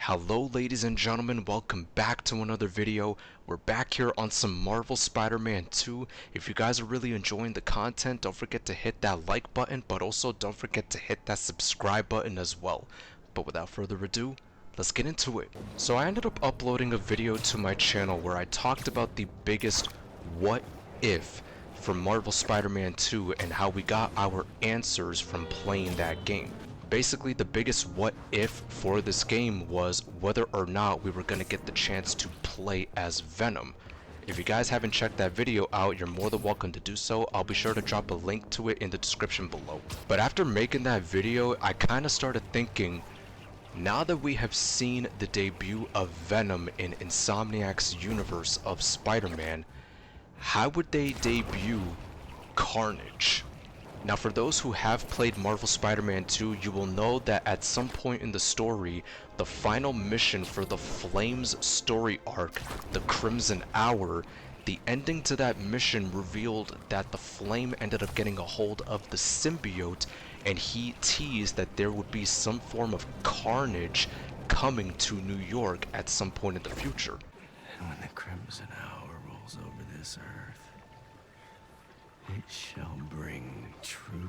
Hello ladies and gentlemen, welcome back to another video. We're back here on some Marvel Spider-Man 2. If you guys are really enjoying the content, don't forget to hit that like button, but also don't forget to hit that subscribe button as well. But without further ado, let's get into it. So I ended up uploading a video to my channel where I talked about the biggest what if from Marvel Spider-Man 2 and how we got our answers from playing that game. Basically, the biggest what if for this game was whether or not we were going to get the chance to play as Venom. If you guys haven't checked that video out, you're more than welcome to do so. I'll be sure to drop a link to it in the description below. But after making that video, I kind of started thinking, now that we have seen the debut of Venom in Insomniac's universe of Spider-Man, how would they debut Carnage? Now, for those who have played Marvel Spider-Man 2, you will know that at some point in the story, the final mission for the Flames story arc, the Crimson Hour, the ending to that mission revealed that the Flame ended up getting a hold of the symbiote, and he teased that there would be some form of carnage coming to New York at some point in the future. And when the Crimson Hour rolls over this earth, it shall bring truth,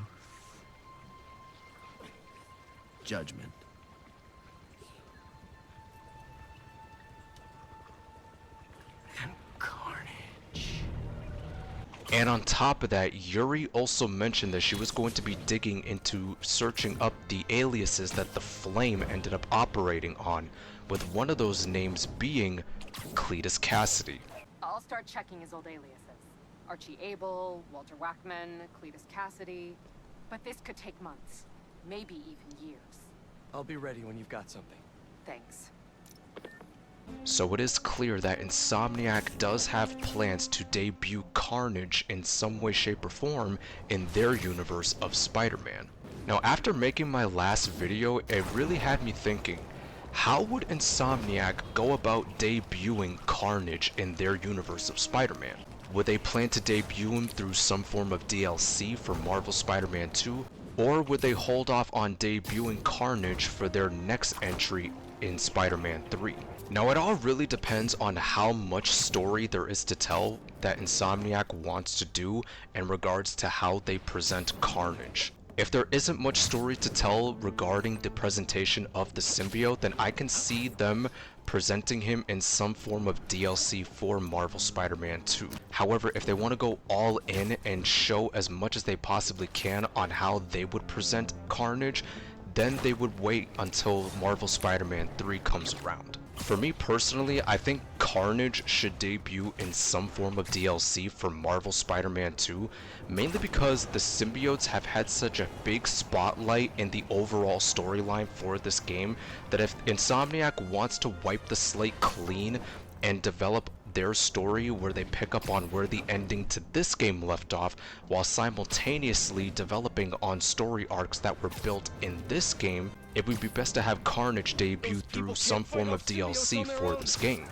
judgment, and carnage. And on top of that, Yuri also mentioned that she was going to be digging into searching up the aliases that the Flame ended up operating on, with one of those names being Cletus Cassidy. I'll start checking his old aliases. Archie Abel, Walter Wackman, Cletus Cassidy. But this could take months, maybe even years. I'll be ready when you've got something. Thanks. So it is clear that Insomniac does have plans to debut Carnage in some way, shape, or form in their universe of Spider-Man. Now, after making my last video, it really had me thinking, how would Insomniac go about debuting Carnage in their universe of Spider-Man? Would they plan to debut him through some form of DLC for Marvel Spider-Man 2? Or would they hold off on debuting Carnage for their next entry in Spider-Man 3? Now, it all really depends on how much story there is to tell that Insomniac wants to do in regards to how they present Carnage. If there isn't much story to tell regarding the presentation of the symbiote, then I can see them presenting him in some form of DLC for Marvel Spider-Man 2. However, if they want to go all in and show as much as they possibly can on how they would present Carnage, then they would wait until Marvel Spider-Man 3 comes around. For me personally, I think Carnage should debut in some form of DLC for Marvel Spider-Man 2, mainly because the symbiotes have had such a big spotlight in the overall storyline for this game that if Insomniac wants to wipe the slate clean and develop their story where they pick up on where the ending to this game left off while simultaneously developing on story arcs that were built in this game, it would be best to have Carnage debut through some form of DLC for this game.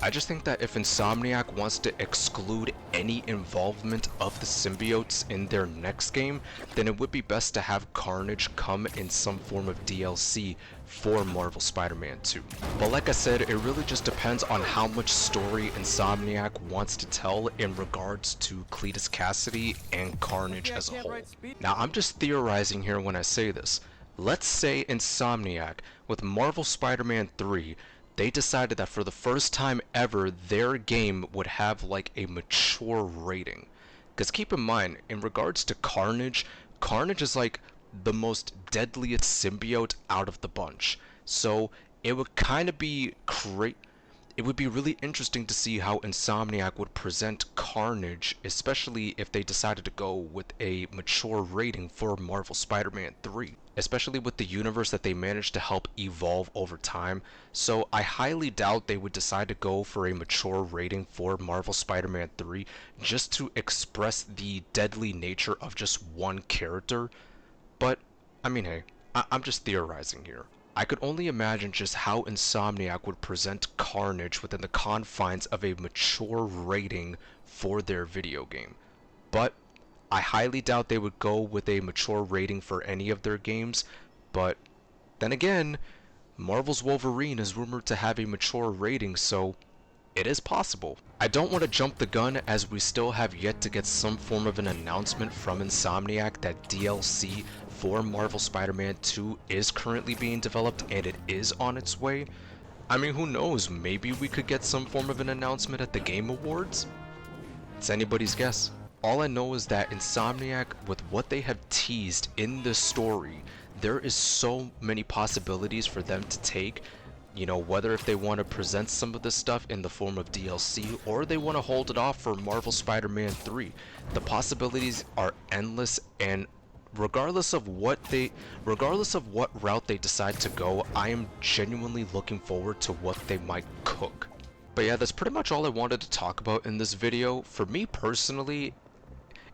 I just think that if Insomniac wants to exclude any involvement of the symbiotes in their next game, then it would be best to have Carnage come in some form of DLC for Marvel Spider-Man 2. But like I said, it really just depends on how much story Insomniac wants to tell in regards to Cletus Cassidy and Carnage as a whole. Now, I'm just theorizing here when I say this. Let's say Insomniac, with Marvel Spider-Man 3, they decided that for the first time ever, their game would have like a mature rating. Because keep in mind, in regards to Carnage, Carnage is like the most deadliest symbiote out of the bunch. So it would kind of be it would be really interesting to see how Insomniac would present Carnage, especially if they decided to go with a mature rating for Marvel Spider-Man 3. Especially with the universe that they managed to help evolve over time. So I highly doubt they would decide to go for a mature rating for Marvel Spider-Man 3 just to express the deadly nature of just one character. But, I mean, hey, I'm just theorizing here. I could only imagine just how Insomniac would present Carnage within the confines of a mature rating for their video game. But I highly doubt they would go with a mature rating for any of their games, but then again, Marvel's Wolverine is rumored to have a mature rating, so it is possible. I don't want to jump the gun as we still have yet to get some form of an announcement from Insomniac that DLC for Marvel Spider-Man 2 is currently being developed and it is on its way. I mean, who knows, maybe we could get some form of an announcement at the Game Awards? It's anybody's guess. All I know is that Insomniac, with what they have teased in this story, there is so many possibilities for them to take. You know, whether if they want to present some of this stuff in the form of DLC or they want to hold it off for Marvel Spider-Man 3. The possibilities are endless, and regardless of what route they decide to go, I am genuinely looking forward to what they might cook. But yeah, that's pretty much all I wanted to talk about in this video. For me personally,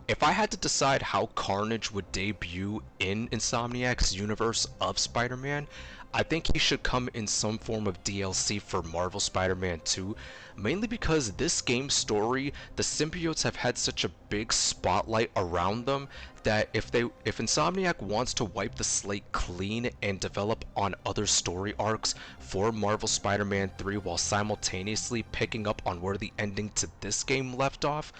if I had to decide how Carnage would debut in Insomniac's universe of Spider-Man, I think he should come in some form of DLC for Marvel Spider-Man 2, mainly because this game's story, the symbiotes have had such a big spotlight around them that if Insomniac wants to wipe the slate clean and develop on other story arcs for Marvel Spider-Man 3 while simultaneously picking up on where the ending to this game left off,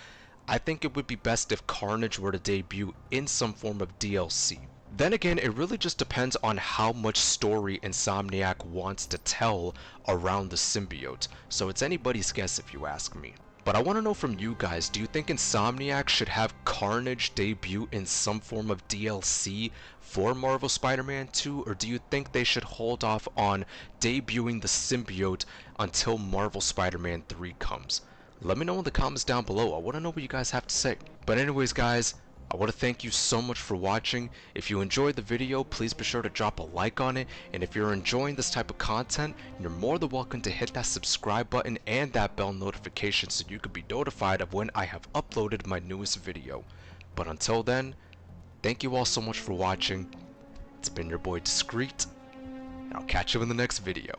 I think it would be best if Carnage were to debut in some form of DLC. Then again, it really just depends on how much story Insomniac wants to tell around the symbiote, so it's anybody's guess if you ask me. But I want to know from you guys, do you think Insomniac should have Carnage debut in some form of DLC for Marvel Spider-Man 2, or do you think they should hold off on debuting the symbiote until Marvel Spider-Man 3 comes? Let me know in the comments down below. I want to know what you guys have to say. But anyways, guys, I want to thank you so much for watching. If you enjoyed the video, please be sure to drop a like on it. And if you're enjoying this type of content, you're more than welcome to hit that subscribe button and that bell notification so you can be notified of when I have uploaded my newest video. But until then, thank you all so much for watching. It's been your boy Discreet, and I'll catch you in the next video.